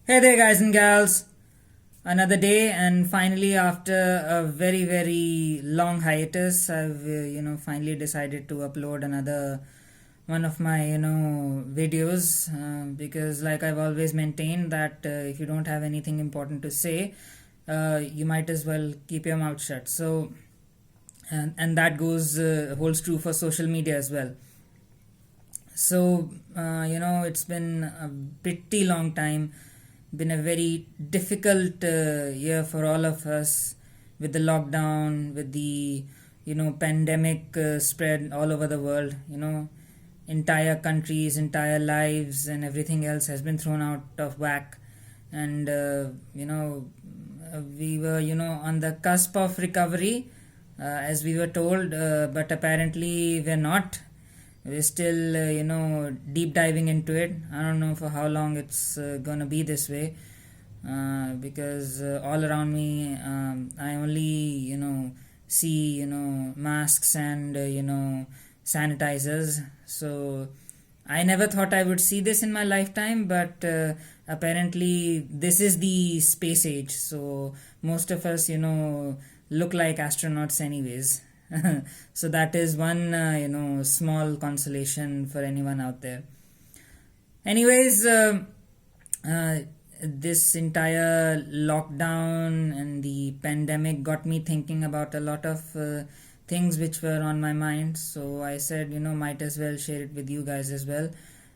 Hey there, guys and gals. Another day, and finally, after a very, very long hiatus, I've finally decided to upload another one of my videos because, like I've always maintained, that if you don't have anything important to say, you might as well keep your mouth shut. So, and that goes holds true for social media as well. So, it's been a pretty long time, been a very difficult year for all of us with the lockdown, with the, pandemic spread all over the world. Entire countries, entire lives, and everything else has been thrown out of whack. And, we were, on the cusp of recovery, as we were told, but apparently we're not. We're still deep diving into it. I don't know for how long it's gonna be this way, because all around me, I only see masks and sanitizers. So I never thought I would see this in my lifetime, but apparently this is the space age. So most of us look like astronauts anyways. So that is one small consolation for anyone out there. Anyways, uh, this entire lockdown and the pandemic got me thinking about a lot of things which were on my mind. So I said, might as well share it with you guys as well.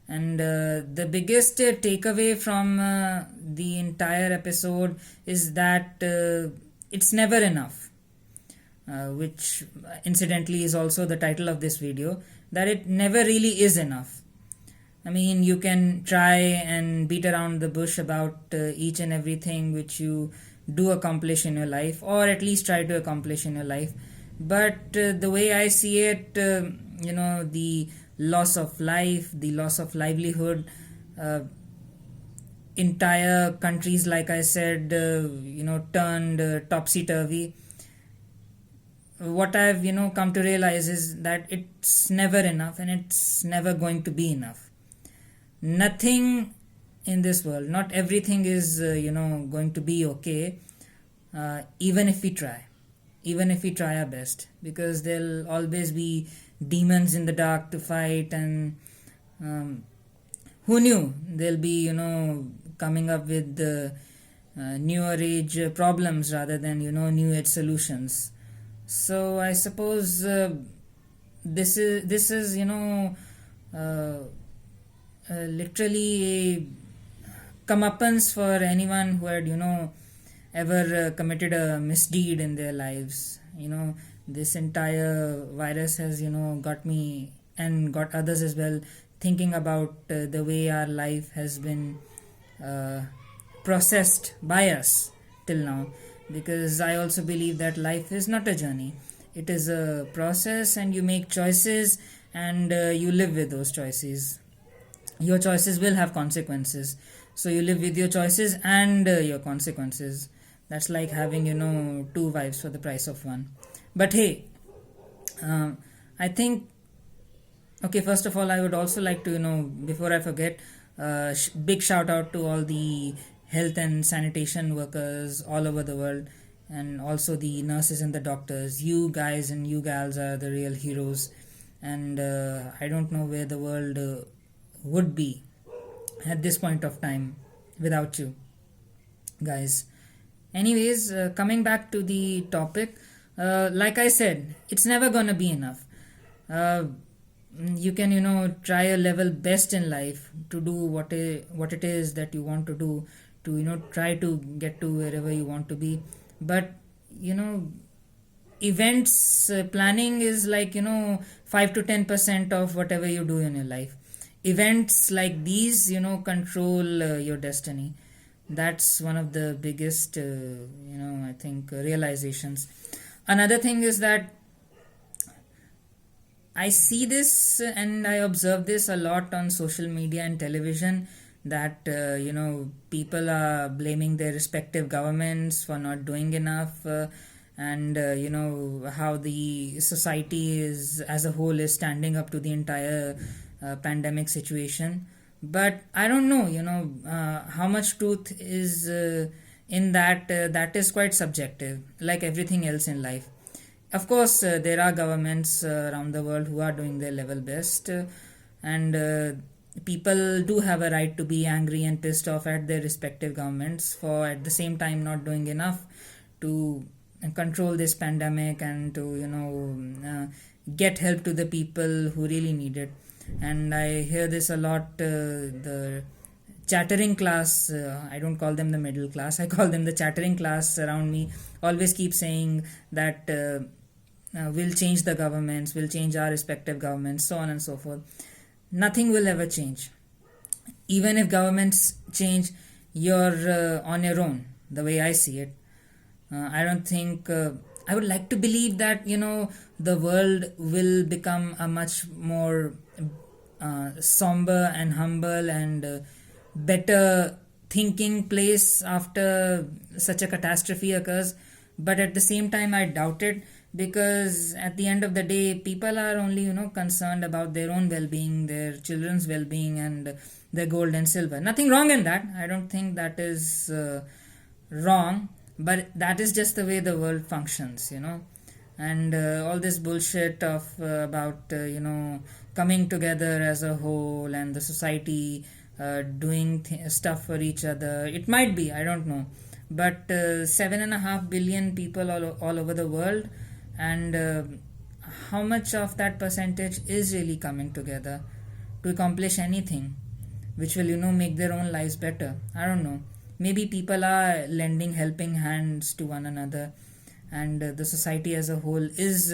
And the biggest takeaway from the entire episode is that it's never enough, which incidentally is also the title of this video, that it never really is enough. I mean, you can try and beat around the bush about each and everything which you do accomplish in your life, or at least try to accomplish in your life. But the way I see it, the loss of life, the loss of livelihood, uh, entire countries, like I said, turned topsy turvy. What I've come to realize is that it's never enough, and it's never going to be enough. Nothing in this world, not everything is going to be okay, even if we try, even if we try our best, because there'll always be demons in the dark to fight. And um, who knew they'll be coming up with the newer age problems rather than new age solutions. So I suppose this is uh, literally a comeuppance for anyone who had ever committed a misdeed in their lives. This entire virus has got me and got others as well thinking about the way our life has been uh, processed by us till now, because I also believe that life is not a journey, it is a process, and you make choices, and you live with those choices. Your choices will have consequences, so you live with your choices and your consequences. That's like having two wives for the price of one. But hey, um, I think, okay, first of all, I would also like to before I forget, big shout out to all the health and sanitation workers all over the world, and also the nurses and the doctors. You guys and you gals are the real heroes, and I don't know where the world would be at this point of time without you guys. Anyways, coming back to the topic, like I said, it's never gonna be enough. uh, you can try a level best in life to do what it is that you want to do, to try to get to wherever you want to be. But you know events planning is like 5 to 10% of whatever you do in your life. Events like these control your destiny. That's one of the biggest I think realizations. Another thing is that I see this and I observe this a lot on social media and television, that people are blaming their respective governments for not doing enough, and how the society is as a whole is standing up to the entire pandemic situation. But I don't know, how much truth is in that. That is quite subjective, like everything else in life. Of course, there are governments around the world who are doing their level best, and people do have a right to be angry and pissed off at their respective governments for at the same time not doing enough to control this pandemic and to get help to the people who really need it. And I hear this a lot. The chattering class, I don't call them the middle class, I call them the chattering class around me, always keep saying that we'll change the governments, we'll change our respective governments, so on and so forth. Nothing will ever change. Even if governments change, you're on your own, the way I see it. I don't think. I would like to believe that the world will become a much more somber and humble and better thinking place after such a catastrophe occurs. But at the same time, I doubt it, because at the end of the day, people are only concerned about their own well-being, their children's well-being, and their gold and silver. Nothing wrong in that. I don't think that is wrong, but that is just the way the world functions. And all this bullshit of about coming together as a whole and the society doing stuff for each other, it might be, I don't know, but 7.5 billion people all over the world, and how much of that percentage is really coming together to accomplish anything which will make their own lives better? I don't know. Maybe people are lending helping hands to one another, and the society as a whole is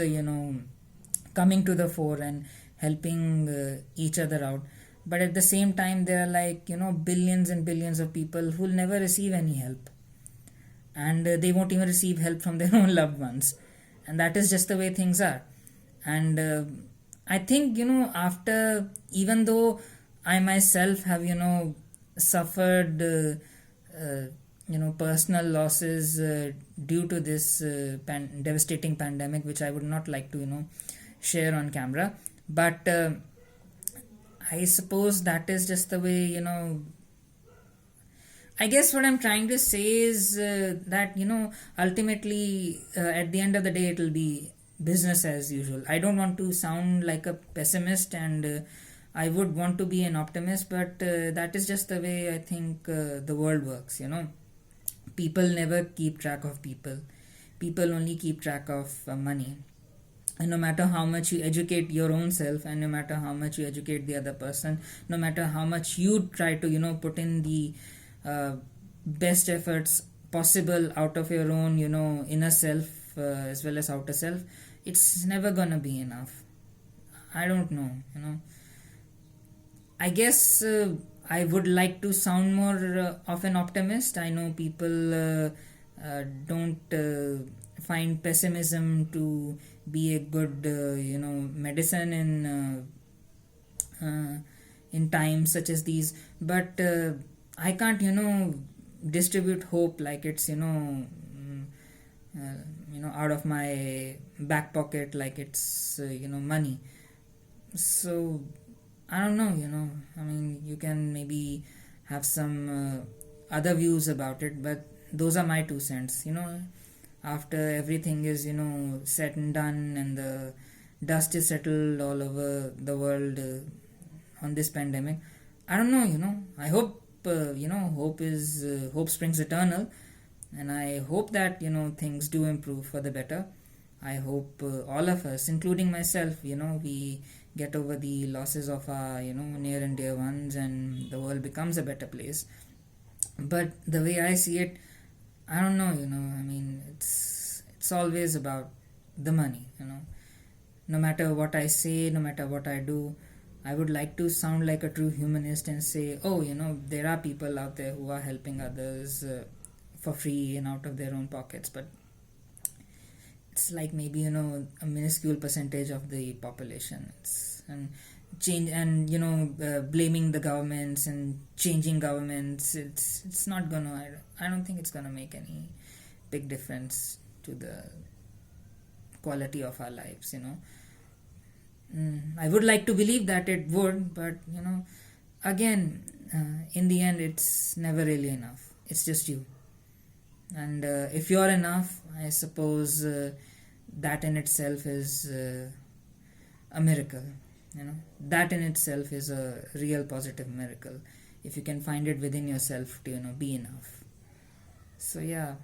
coming to the fore and helping each other out. But at the same time, there are like billions and billions of people who will never receive any help, and they won't even receive help from their own loved ones, and that is just the way things are. And I think after, even though I myself have suffered personal losses due to this devastating pandemic, which I would not like to share on camera, but I suppose that is just the way. I guess what I'm trying to say is that ultimately at the end of the day, it will be business as usual. I don't want to sound like a pessimist, and I would want to be an optimist, but that is just the way I think the world works. People never keep track of people. People only keep track of money. And no matter how much you educate your own self, and no matter how much you educate the other person, no matter how much you try to put in the best efforts possible out of your own inner self as well as outer self, it's never gonna be enough. I don't know. I guess I would like to sound more of an optimist. I know people don't find pessimism to be a good medicine in times such as these, but I can't distribute hope like it's out of my back pocket, like it's money. So I don't know. I mean, you can maybe have some other views about it, but those are my 2 cents. After everything is said and done, and the dust is settled all over the world on this pandemic, I don't know. I hope hope springs eternal, and I hope that things do improve for the better. I hope all of us, including myself, we get over the losses of our near and dear ones, and the world becomes a better place. But the way I see it, I don't know. I mean, it's always about the money. No matter what I say, no matter what I do, I would like to sound like a true humanist and say, oh, there are people out there who are helping others for free and out of their own pockets, but it's like maybe a minuscule percentage of the population. And change, and blaming the governments and changing governments, it's not gonna, I don't think it's gonna make any big difference to the quality of our lives. I would like to believe that it would, but again, in the end, it's never really enough. It's just you. And if you're enough, I suppose that in itself is a miracle. That in itself is a real positive miracle. If you can find it within yourself to be enough. So yeah,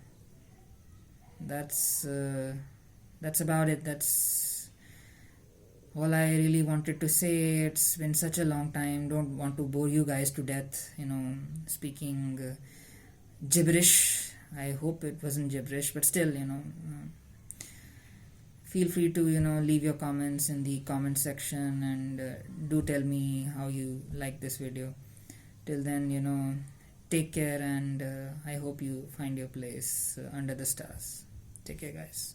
that's about it. That's all I really wanted to say. It's been such a long time. Don't want to bore you guys to death. Speaking gibberish. I hope it wasn't gibberish, but still, feel free to leave your comments in the comment section, and do tell me how you like this video. Till then, take care, and I hope you find your place under the stars. Take care, guys.